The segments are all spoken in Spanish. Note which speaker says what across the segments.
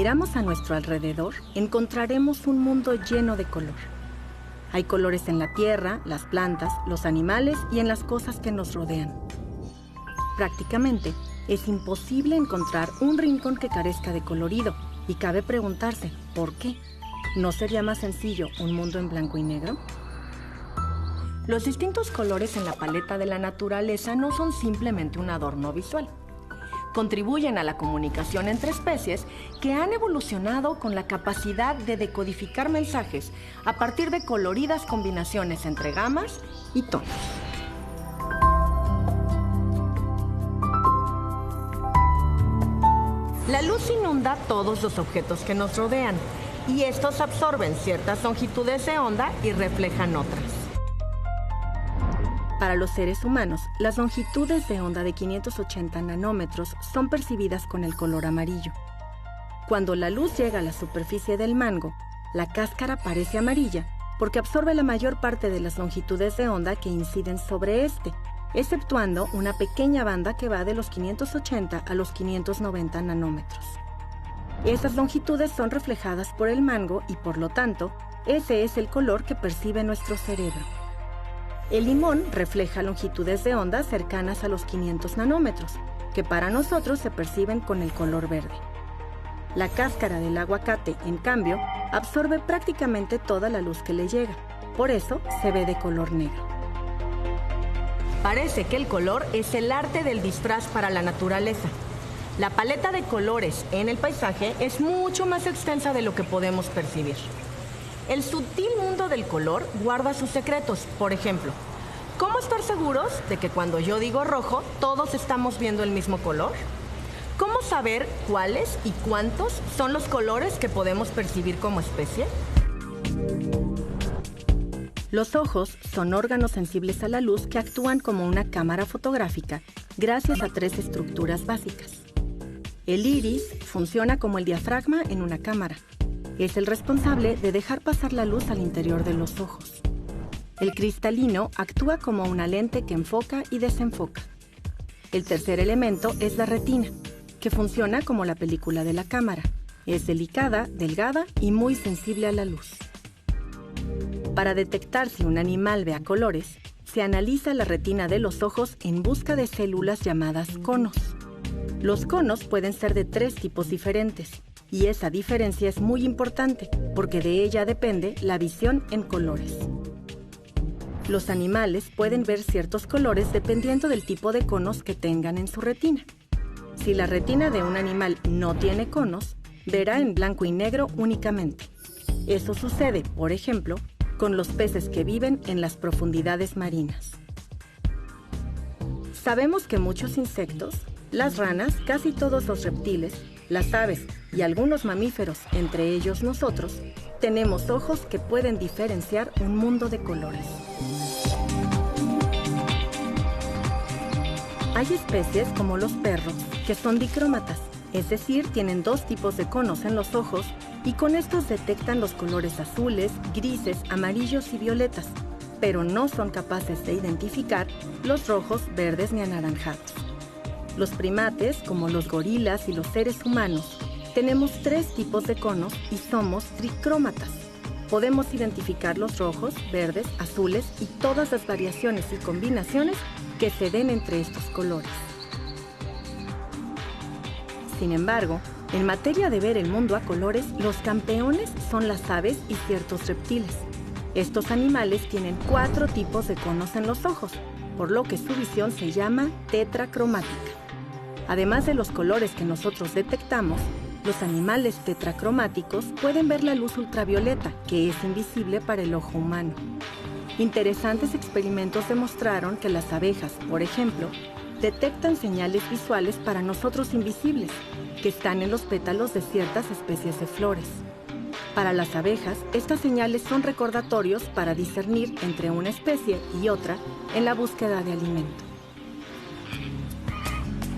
Speaker 1: miramos a nuestro alrededor, encontraremos un mundo lleno de color. Hay colores en la tierra, las plantas, los animales y en las cosas que nos rodean. Prácticamente, es imposible encontrar un rincón que carezca de colorido, y cabe preguntarse, ¿por qué? ¿No sería más sencillo un mundo en blanco y negro? Los distintos colores en la paleta de la naturaleza no son simplemente un adorno visual. Contribuyen a la comunicación entre especies que han evolucionado con la capacidad de decodificar mensajes a partir de coloridas combinaciones entre gamas y tonos. La luz inunda todos los objetos que nos rodean, y estos absorben ciertas longitudes de onda y reflejan otras. Para los seres humanos, las longitudes de onda de 580 nanómetros son percibidas con el color amarillo. Cuando la luz llega a la superficie del mango, la cáscara parece amarilla porque absorbe la mayor parte de las longitudes de onda que inciden sobre este, exceptuando una pequeña banda que va de los 580 a los 590 nanómetros. Esas longitudes son reflejadas por el mango y, por lo tanto, ese es el color que percibe nuestro cerebro. El limón refleja longitudes de onda cercanas a los 500 nanómetros, que para nosotros se perciben con el color verde. La cáscara del aguacate, en cambio, absorbe prácticamente toda la luz que le llega, por eso se ve de color negro. Parece que el color es el arte del disfraz para la naturaleza. La paleta de colores en el paisaje es mucho más extensa de lo que podemos percibir. El sutil mundo del color guarda sus secretos. Por ejemplo, ¿cómo estar seguros de que cuando yo digo rojo, todos estamos viendo el mismo color? ¿Cómo saber cuáles y cuántos son los colores que podemos percibir como especie? Los ojos son órganos sensibles a la luz que actúan como una cámara fotográfica gracias a 3 estructuras básicas. El iris funciona como el diafragma en una cámara. Es el responsable de dejar pasar la luz al interior de los ojos. El cristalino actúa como una lente que enfoca y desenfoca. El tercer elemento es la retina, que funciona como la película de la cámara. Es delicada, delgada y muy sensible a la luz. Para detectar si un animal ve a colores, se analiza la retina de los ojos en busca de células llamadas conos. Los conos pueden ser de 3 tipos diferentes, y esa diferencia es muy importante porque de ella depende la visión en colores. Los animales pueden ver ciertos colores dependiendo del tipo de conos que tengan en su retina. Si la retina de un animal no tiene conos, verá en blanco y negro únicamente. Eso sucede, por ejemplo, con los peces que viven en las profundidades marinas. Sabemos que muchos insectos, las ranas, casi todos los reptiles, las aves y algunos mamíferos, entre ellos nosotros, tenemos ojos que pueden diferenciar un mundo de colores. Hay especies como los perros que son dicrómatas, es decir, tienen 2 tipos de conos en los ojos y con estos detectan los colores azules, grises, amarillos y violetas, pero no son capaces de identificar los rojos, verdes ni anaranjados. Los primates, como los gorilas y los seres humanos, tenemos 3 tipos de conos y somos tricrómatas. Podemos identificar los rojos, verdes, azules y todas las variaciones y combinaciones que se den entre estos colores. Sin embargo, en materia de ver el mundo a colores, los campeones son las aves y ciertos reptiles. Estos animales tienen 4 tipos de conos en los ojos, por lo que su visión se llama tetracromática. Además de los colores que nosotros detectamos, los animales tetracromáticos pueden ver la luz ultravioleta, que es invisible para el ojo humano. Interesantes experimentos demostraron que las abejas, por ejemplo, detectan señales visuales para nosotros invisibles, que están en los pétalos de ciertas especies de flores. Para las abejas, estas señales son recordatorios para discernir entre una especie y otra en la búsqueda de alimento.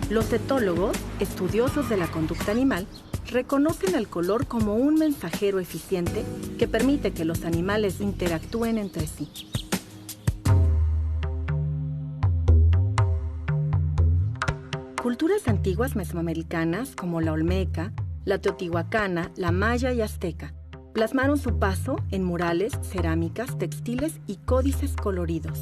Speaker 1: Los etólogos, estudiosos de la conducta animal, reconocen al color como un mensajero eficiente que permite que los animales interactúen entre sí. Culturas antiguas mesoamericanas como la olmeca, la teotihuacana, la maya y azteca, plasmaron su paso en murales, cerámicas, textiles y códices coloridos.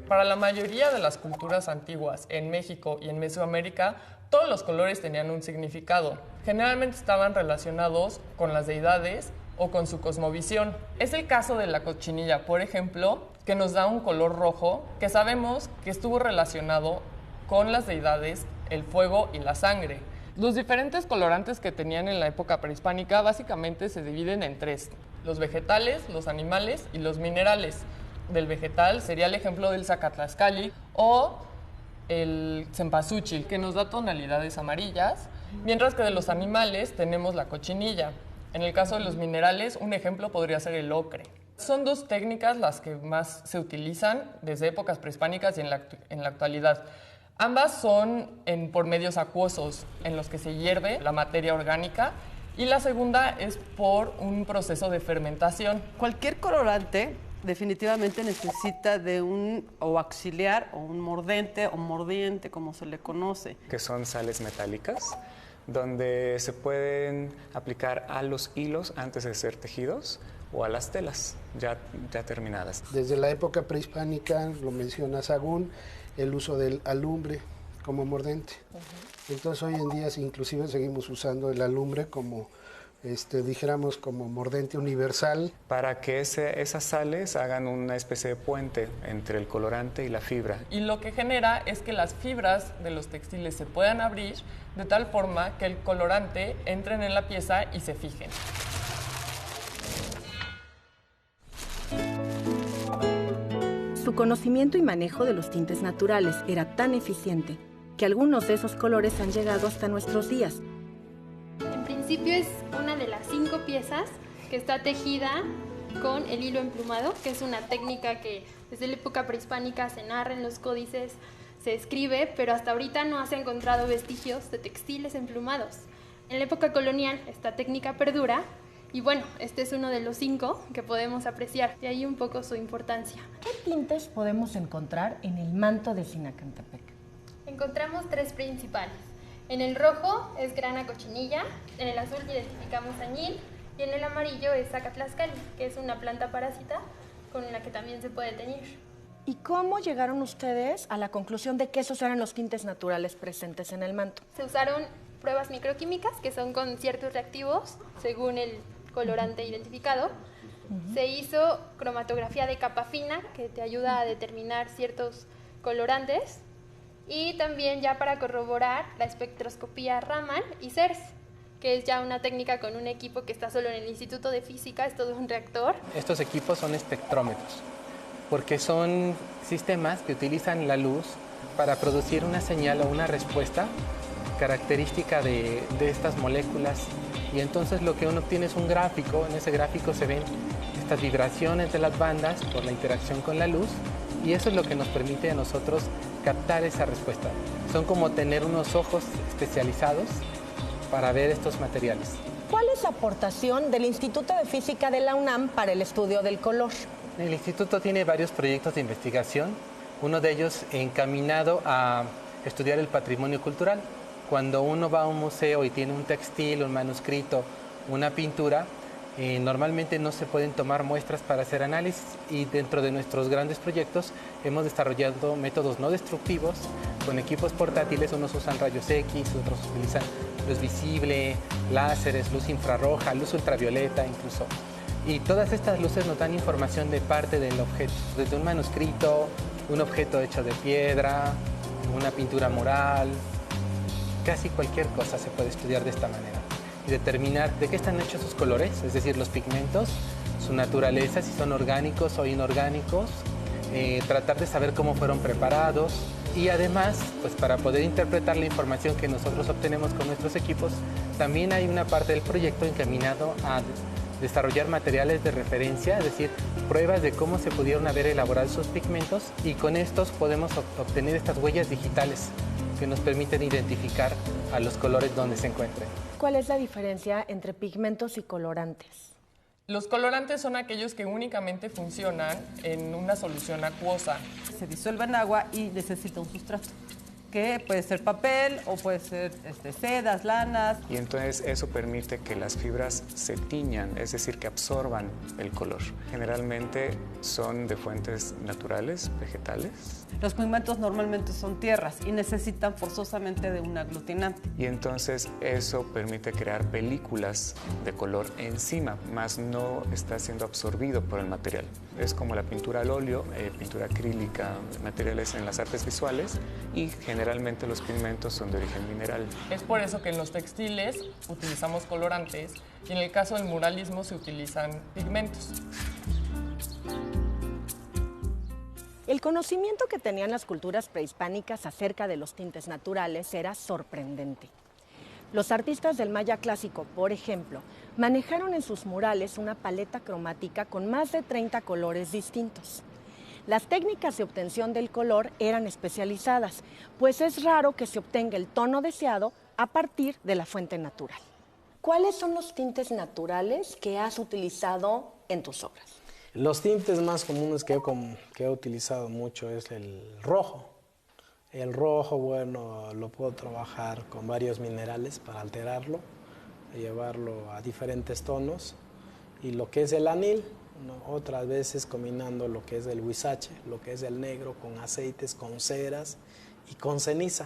Speaker 2: Para la mayoría de las culturas antiguas en México y en Mesoamérica, todos los colores tenían un significado. Generalmente estaban relacionados con las deidades o con su cosmovisión. Es el caso de la cochinilla, por ejemplo, que nos da un color rojo que sabemos que estuvo relacionado con las deidades, el fuego y la sangre. Los diferentes colorantes que tenían en la época prehispánica básicamente se dividen en tres: los vegetales, los animales y los minerales. Del vegetal sería el ejemplo del zacatlascali o el cempasúchil, que nos da tonalidades amarillas, mientras que de los animales tenemos la cochinilla. En el caso de los minerales, un ejemplo podría ser el ocre. Son dos técnicas las que más se utilizan desde épocas prehispánicas y en la actualidad. Ambas son por medios acuosos en los que se hierve la materia orgánica, y la segunda es por un proceso de fermentación.
Speaker 3: Cualquier colorante definitivamente necesita de un o auxiliar o un mordente o mordiente, como se le conoce.
Speaker 4: Que son sales metálicas, donde se pueden aplicar a los hilos antes de ser tejidos o a las telas ya terminadas.
Speaker 5: Desde la época prehispánica, lo menciona Sagún, el uso del alumbre como mordente. Entonces hoy en día inclusive seguimos usando el alumbre como dijéramos como mordente universal.
Speaker 4: Para que esas sales hagan una especie de puente entre el colorante y la fibra.
Speaker 2: Y lo que genera es que las fibras de los textiles se puedan abrir de tal forma que el colorante entre en la pieza y se fijen.
Speaker 1: Su conocimiento y manejo de los tintes naturales era tan eficiente que algunos de esos colores han llegado hasta nuestros días.
Speaker 6: En principio es una de las 5 piezas que está tejida con el hilo emplumado, que es una técnica que desde la época prehispánica se narra en los códices, se escribe, pero hasta ahorita no se han encontrado vestigios de textiles emplumados. En la época colonial esta técnica perdura y bueno, este es uno de los 5 que podemos apreciar, de ahí un poco su importancia.
Speaker 7: ¿Qué tintes podemos encontrar en el manto de Sinacantepec?
Speaker 6: Encontramos 3 principales. En el rojo es grana cochinilla, en el azul identificamos añil y en el amarillo es zacatlascali, que es una planta parásita con la que también se puede teñir.
Speaker 1: ¿Y cómo llegaron ustedes a la conclusión de que esos eran los tintes naturales presentes en el manto?
Speaker 6: Se usaron pruebas microquímicas, que son con ciertos reactivos, según el colorante identificado. Se hizo cromatografía de capa fina, que te ayuda a determinar ciertos colorantes. Y también ya para corroborar la espectroscopía Raman y CERS, que es ya una técnica con un equipo que está solo en el Instituto de Física, es todo un reactor.
Speaker 8: Estos equipos son espectrómetros, porque son sistemas que utilizan la luz para producir una señal o una respuesta característica de estas moléculas. Y entonces lo que uno obtiene es un gráfico. En ese gráfico se ven estas vibraciones de las bandas por la interacción con la luz, y eso es lo que nos permite a nosotros captar esa respuesta. Son como tener unos ojos especializados para ver estos materiales.
Speaker 7: ¿Cuál es la aportación del Instituto de Física de la UNAM para el estudio del color?
Speaker 8: El instituto tiene varios proyectos de investigación, uno de ellos encaminado a estudiar el patrimonio cultural. Cuando uno va a un museo y tiene un textil, un manuscrito, una pintura, normalmente no se pueden tomar muestras para hacer análisis, y dentro de nuestros grandes proyectos hemos desarrollado métodos no destructivos con equipos portátiles. Unos usan rayos X, otros utilizan luz visible, láseres, luz infrarroja, luz ultravioleta incluso. Y todas estas luces nos dan información de parte del objeto, desde un manuscrito, un objeto hecho de piedra, una pintura mural, casi cualquier cosa se puede estudiar de esta manera y determinar de qué están hechos sus colores, es decir, los pigmentos, su naturaleza, si son orgánicos o inorgánicos, tratar de saber cómo fueron preparados, y además, pues para poder interpretar la información que nosotros obtenemos con nuestros equipos, también hay una parte del proyecto encaminado a desarrollar materiales de referencia, es decir, pruebas de cómo se pudieron haber elaborado sus pigmentos, y con estos podemos obtener estas huellas digitales que nos permiten identificar a los colores donde se encuentren.
Speaker 1: ¿Cuál es la diferencia entre pigmentos y colorantes?
Speaker 2: Los colorantes son aquellos que únicamente funcionan en una solución acuosa.
Speaker 3: Se disuelve en agua y necesita un sustrato, que puede ser papel o puede ser sedas, lanas.
Speaker 4: Y entonces eso permite que las fibras se tiñan, es decir, que absorban el color. Generalmente son de fuentes naturales, vegetales.
Speaker 3: Los pigmentos normalmente son tierras y necesitan forzosamente de un aglutinante.
Speaker 4: Y entonces eso permite crear películas de color encima, más no está siendo absorbido por el material. Es como la pintura al óleo, pintura acrílica, materiales en las artes visuales, y generalmente los pigmentos son de origen mineral.
Speaker 2: Es por eso que en los textiles utilizamos colorantes y en el caso del muralismo se utilizan pigmentos.
Speaker 7: El conocimiento que tenían las culturas prehispánicas acerca de los tintes naturales era sorprendente. Los artistas del Maya clásico, por ejemplo, manejaron en sus murales una paleta cromática con más de 30 colores distintos. Las técnicas de obtención del color eran especializadas, pues es raro que se obtenga el tono deseado a partir de la fuente natural. ¿Cuáles son los tintes naturales que has utilizado en tus obras?
Speaker 9: Los tintes más comunes que he utilizado mucho es el rojo. El rojo, bueno, lo puedo trabajar con varios minerales para alterarlo, llevarlo a diferentes tonos. Y lo que es el anil, ¿no? Otras veces combinando lo que es el huizache, lo que es el negro, con aceites, con ceras y con ceniza.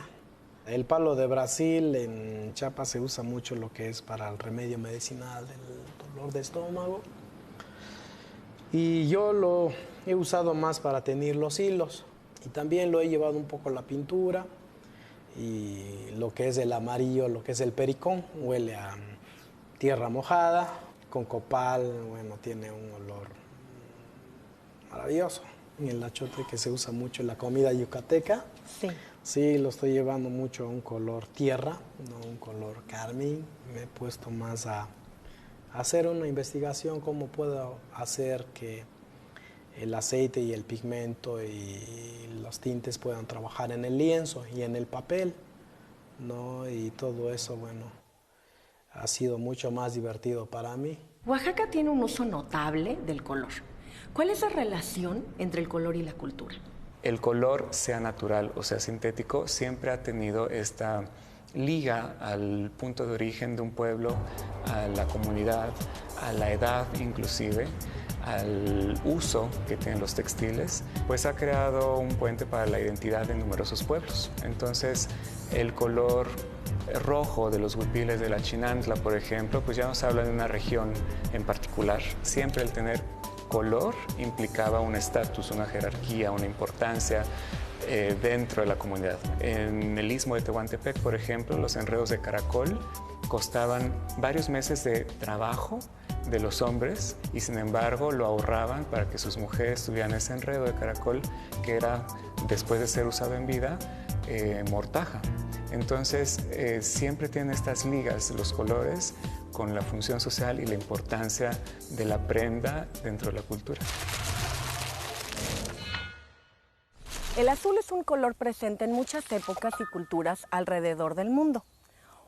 Speaker 9: El palo de Brasil, en Chiapas se usa mucho lo que es para el remedio medicinal del dolor de estómago. Y yo lo he usado más para teñir los hilos. Y también lo he llevado un poco a la pintura. Y lo que es el amarillo, lo que es el pericón, huele a tierra mojada, con copal, bueno, tiene un olor maravilloso. Y el achote que se usa mucho en la comida yucateca.
Speaker 7: Sí.
Speaker 9: Sí, lo estoy llevando mucho a un color tierra, no un color carmín. Me he puesto más a hacer una investigación cómo puedo hacer que el aceite y el pigmento y los tintes puedan trabajar en el lienzo y en el papel, ¿no? Y todo eso, bueno, ha sido mucho más divertido para mí.
Speaker 7: Oaxaca tiene un uso notable del color. ¿Cuál es la relación entre el color y la cultura?
Speaker 4: El color, sea natural o sea sintético, siempre ha tenido esta liga al punto de origen de un pueblo, a la comunidad, a la edad inclusive, al uso que tienen los textiles, pues ha creado un puente para la identidad de numerosos pueblos. Entonces, el color rojo de los huipiles de la Chinantla, por ejemplo, pues ya nos habla de una región en particular. Siempre el tener color implicaba un estatus, una jerarquía, una importancia dentro de la comunidad. En el istmo de Tehuantepec, por ejemplo, los enredos de caracol costaban varios meses de trabajo de los hombres y sin embargo lo ahorraban para que sus mujeres tuvieran ese enredo de caracol que era, después de ser usado en vida, mortaja. Entonces siempre tienen estas ligas, los colores, con la función social y la importancia de la prenda dentro de la cultura.
Speaker 7: El azul es un color presente en muchas épocas y culturas alrededor del mundo.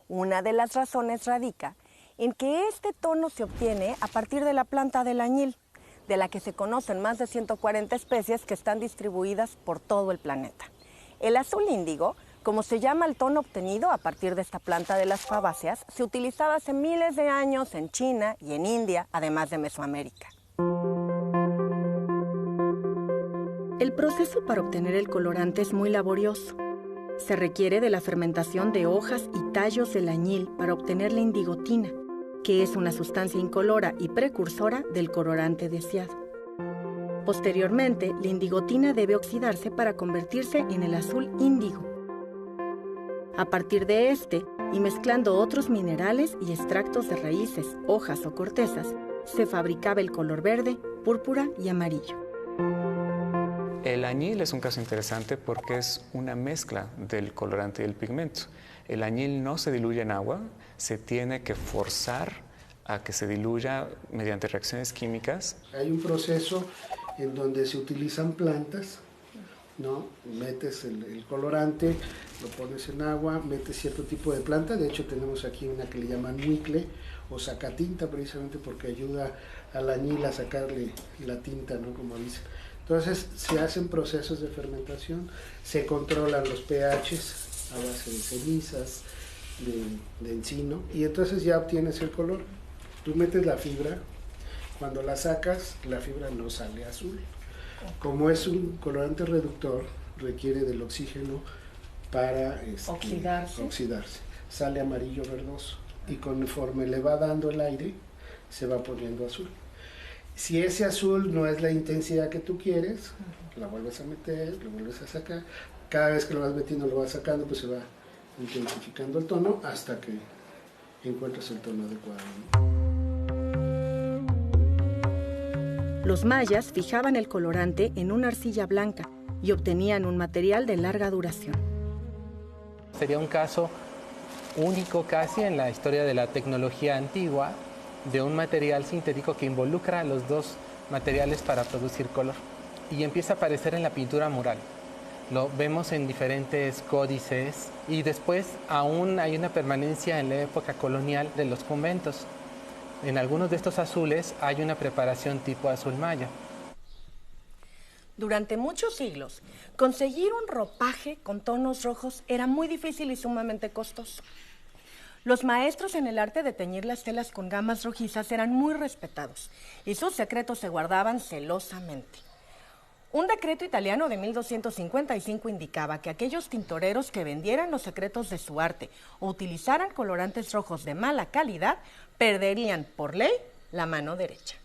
Speaker 7: Una de las razones radica en que este tono se obtiene a partir de la planta del añil, de la que se conocen más de 140 especies que están distribuidas por todo el planeta. El azul índigo, como se llama el tono obtenido a partir de esta planta de las fabáceas, se utilizaba hace miles de años en China y en India, además de Mesoamérica.
Speaker 1: El proceso para obtener el colorante es muy laborioso. Se requiere de la fermentación de hojas y tallos del añil para obtener la indigotina, que es una sustancia incolora y precursora del colorante deseado. Posteriormente, la indigotina debe oxidarse para convertirse en el azul índigo. A partir de este, y mezclando otros minerales y extractos de raíces, hojas o cortezas, se fabricaba el color verde, púrpura y amarillo.
Speaker 4: El añil es un caso interesante porque es una mezcla del colorante y el pigmento. El añil no se diluye en agua, se tiene que forzar a que se diluya mediante reacciones químicas.
Speaker 5: Hay un proceso en donde se utilizan plantas, ¿no? Metes el colorante, lo pones en agua, metes cierto tipo de planta. De hecho, tenemos aquí una que le llaman muicle o sacatinta, precisamente porque ayuda al añil a sacarle la tinta, ¿no? Como dicen. Entonces se hacen procesos de fermentación, se controlan los pHs a base de cenizas, de encino, y entonces ya obtienes el color. Tú metes la fibra, cuando la sacas, la fibra no sale azul. Como es un colorante reductor, requiere del oxígeno para oxidarse. Sale amarillo verdoso, y conforme le va dando el aire, se va poniendo azul. Si ese azul no es la intensidad que tú quieres, la vuelves a meter, lo vuelves a sacar. Cada vez que lo vas metiendo, lo vas sacando, pues se va intensificando el tono hasta que encuentres el tono adecuado.
Speaker 1: Los mayas fijaban el colorante en una arcilla blanca y obtenían un material de larga duración.
Speaker 8: Sería un caso único casi en la historia de la tecnología antigua, de un material sintético que involucra los dos materiales para producir color. Y empieza a aparecer en la pintura mural. Lo vemos en diferentes códices y después aún hay una permanencia en la época colonial de los conventos. En algunos de estos azules hay una preparación tipo azul maya.
Speaker 7: Durante muchos siglos, conseguir un ropaje con tonos rojos era muy difícil y sumamente costoso. Los maestros en el arte de teñir las telas con gamas rojizas eran muy respetados y sus secretos se guardaban celosamente. Un decreto italiano de 1255 indicaba que aquellos tintoreros que vendieran los secretos de su arte o utilizaran colorantes rojos de mala calidad perderían, por ley, la mano derecha.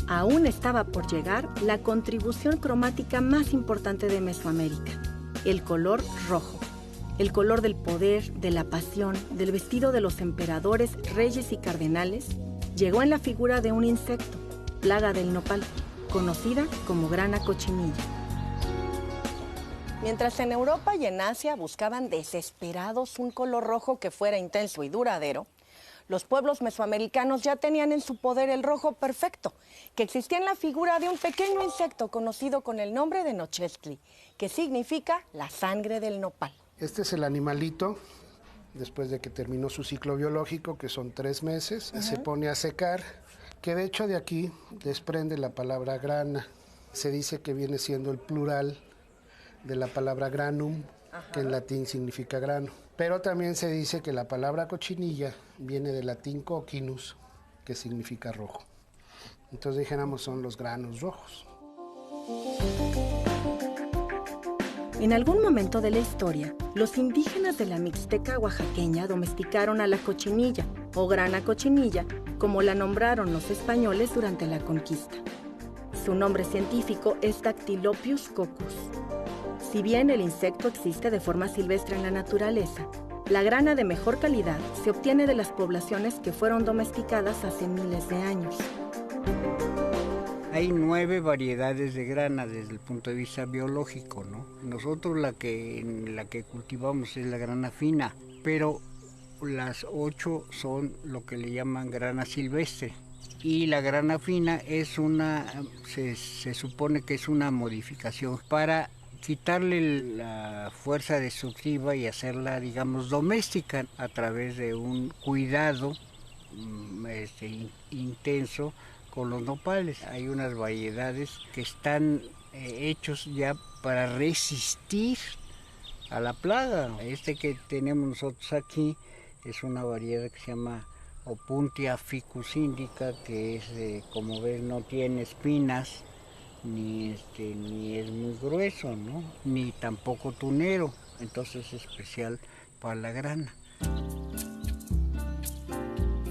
Speaker 1: Aún estaba por llegar la contribución cromática más importante de Mesoamérica, el color rojo. El color del poder, de la pasión, del vestido de los emperadores, reyes y cardenales, llegó en la figura de un insecto, plaga del nopal, conocida como grana cochinilla.
Speaker 7: Mientras en Europa y en Asia buscaban desesperados un color rojo que fuera intenso y duradero, los pueblos mesoamericanos ya tenían en su poder el rojo perfecto, que existía en la figura de un pequeño insecto conocido con el nombre de Nochextli, que significa la sangre del nopal.
Speaker 5: Este es el animalito, después de que terminó su ciclo biológico, que son 3 meses, se pone a secar, que de hecho de aquí desprende la palabra grana. Se dice que viene siendo el plural de la palabra granum, que en latín significa grano. Pero también se dice que la palabra cochinilla viene del latín cocinus, que significa rojo. Entonces dijéramos son los granos rojos.
Speaker 1: En algún momento de la historia, los indígenas de la Mixteca oaxaqueña domesticaron a la cochinilla, o grana cochinilla, como la nombraron los españoles durante la conquista. Su nombre científico es Dactylopius coccus. Si bien el insecto existe de forma silvestre en la naturaleza, la grana de mejor calidad se obtiene de las poblaciones que fueron domesticadas hace miles de años.
Speaker 10: Hay 9 variedades de grana desde el punto de vista biológico, ¿no? Nosotros la que cultivamos es la grana fina, pero las 8 son lo que le llaman grana silvestre. Y la grana fina es se supone que es una modificación para quitarle la fuerza destructiva y hacerla, digamos, doméstica a través de un cuidado intenso con los nopales. Hay unas variedades que están hechos ya para resistir a la plaga. Este que tenemos nosotros aquí es una variedad que se llama Opuntia ficus indica, que es, como ves, no tiene espinas, ni es muy grueso, ¿no? Ni tampoco tunero, entonces es especial para la grana.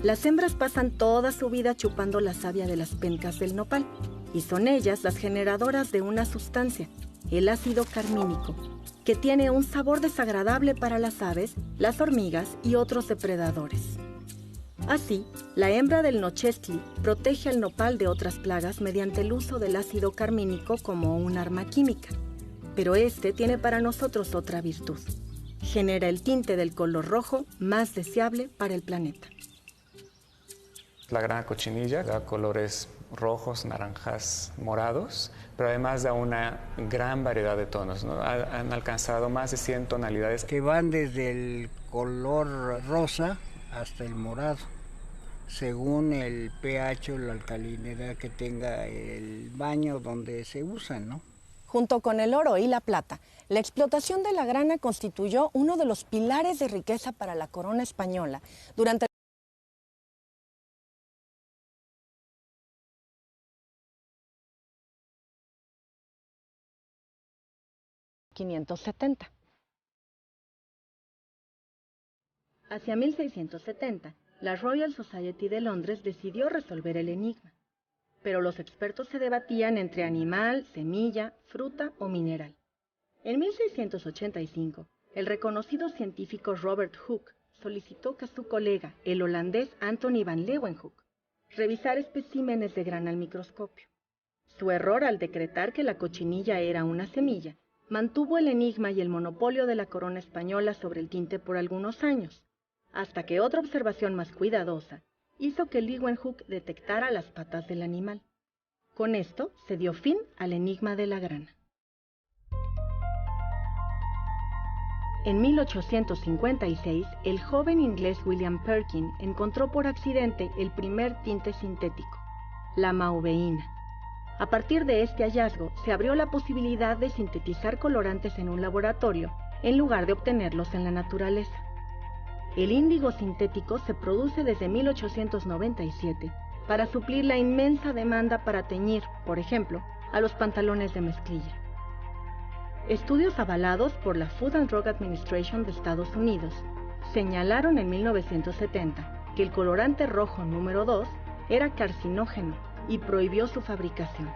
Speaker 1: Las hembras pasan toda su vida chupando la savia de las pencas del nopal y son ellas las generadoras de una sustancia, el ácido carmínico, que tiene un sabor desagradable para las aves, las hormigas y otros depredadores. Así, la hembra del Nochextli protege al nopal de otras plagas mediante el uso del ácido carmínico como un arma química. Pero este tiene para nosotros otra virtud. Genera el tinte del color rojo más deseable para el planeta.
Speaker 4: La grana cochinilla da colores rojos, naranjas, morados, pero además da una gran variedad de tonos, ¿no? Han alcanzado más de 100 tonalidades.
Speaker 10: Que van desde el color rosa hasta el morado, según el pH o la alcalinidad que tenga el baño donde se usa, ¿no?
Speaker 7: Junto con el oro y la plata, la explotación de la grana constituyó uno de los pilares de riqueza para la corona española durante 1570. Hacia 1670, la Royal Society de Londres decidió resolver el enigma, pero los expertos se debatían entre animal, semilla, fruta o mineral. En 1685, el reconocido científico Robert Hooke solicitó que su colega, el holandés Anthony van Leeuwenhoek, revisara especímenes de grana al microscopio. Su error al decretar que la cochinilla era una semilla mantuvo el enigma y el monopolio de la corona española sobre el tinte por algunos años, hasta que otra observación más cuidadosa hizo que Leeuwenhoek detectara las patas del animal. Con esto se dio fin al enigma de la grana. En 1856, el joven inglés William Perkin encontró por accidente el primer tinte sintético, la mauveína. A partir de este hallazgo, se abrió la posibilidad de sintetizar colorantes en un laboratorio, en lugar de obtenerlos en la naturaleza. El índigo sintético se produce desde 1897 para suplir la inmensa demanda para teñir, por ejemplo, a los pantalones de mezclilla. Estudios avalados por la Food and Drug Administration de Estados Unidos señalaron en 1970 que el colorante rojo número 2 era carcinógeno y prohibió su fabricación.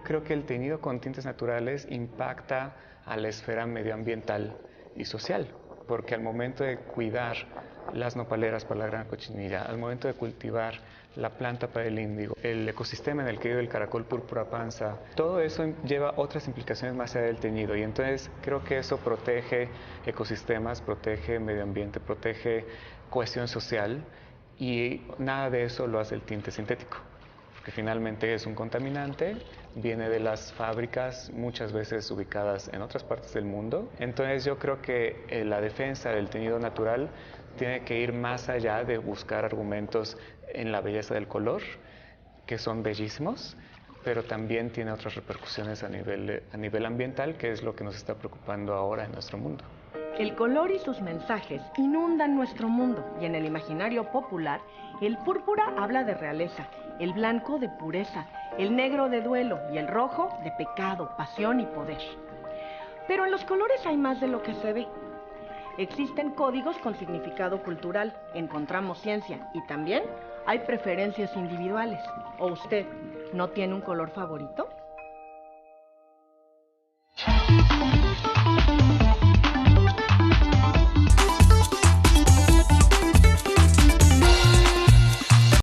Speaker 4: Creo que el teñido con tintes naturales impacta a la esfera medioambiental y social, porque al momento de cuidar las nopaleras para la gran cochinilla, al momento de cultivar la planta para el índigo, el ecosistema en el que vive el caracol púrpura panza, todo eso lleva otras implicaciones más allá del teñido, y entonces creo que eso protege ecosistemas, protege medio ambiente, protege cohesión social, y nada de eso lo hace el tinte sintético, porque finalmente es un contaminante, viene de las fábricas muchas veces ubicadas en otras partes del mundo. Entonces yo creo que la defensa del teñido natural tiene que ir más allá de buscar argumentos en la belleza del color, que son bellísimos, pero también tiene otras repercusiones a nivel ambiental, que es lo que nos está preocupando ahora en nuestro mundo.
Speaker 7: El color y sus mensajes inundan nuestro mundo, y en el imaginario popular, el púrpura habla de realeza, el blanco de pureza, el negro de duelo y el rojo de pecado, pasión y poder. Pero en los colores hay más de lo que se ve. Existen códigos con significado cultural, encontramos ciencia y también hay preferencias individuales. ¿O usted no tiene un color favorito?